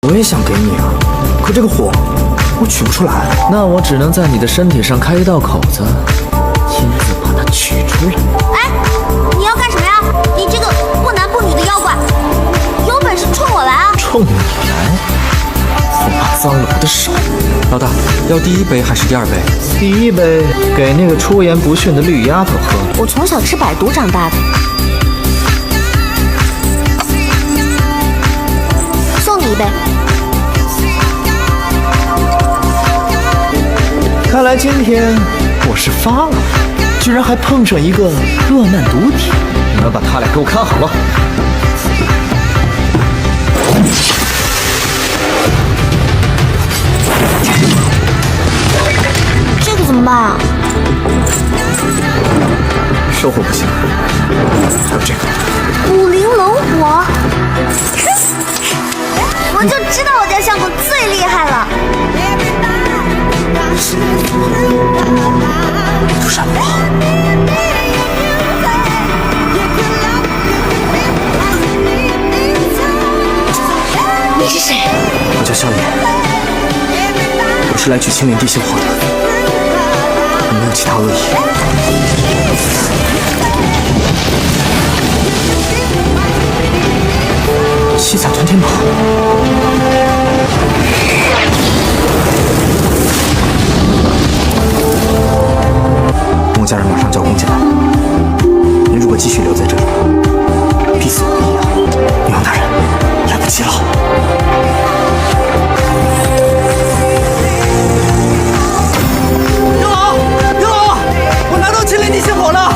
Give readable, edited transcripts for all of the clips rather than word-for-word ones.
我也想给你啊，可这个火我取不出来。那我只能在你的身体上开一道口子，亲自把它取出来。哎，你要干什么呀？你这个不男不女的妖怪，有本事冲我来啊！冲你来？不怕脏了我的手。老大，要第一杯还是第二杯？第一杯给那个出言不逊的绿丫头喝。我从小吃百毒长大的，送你一杯。看来今天我是发了，居然还碰上一个恶难毒体。你们把他俩给我看好了。这个怎么办啊？收获不行，还有这个武灵龙火，我就知道我家相公最厉害了。出山吧。你是谁？我叫萧炎，我是来取青莲地心火的，我没有其他恶意。七彩吞天宝，穆家人马上就要攻进来，您如果继续留在这里，必死无疑啊！女王大人，来不及了。牛老，牛老，我拿到青莲地心火了！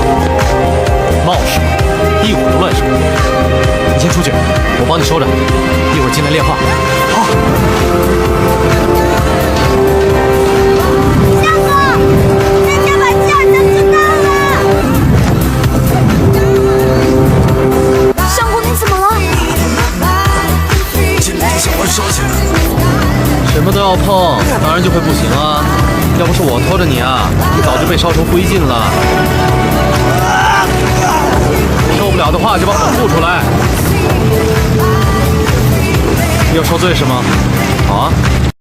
冒失，一股乱说。你先出去，我帮你收着，一会儿进来炼化。好。相公，人家把气儿都知道了。相公，你怎么了？青莲地心火烧起来了。什么都要碰，当然就会不行啊！要不是我拖着你啊，你早就被烧成灰烬了。受不了的话就把火吐出来。要受罪是吗？好啊。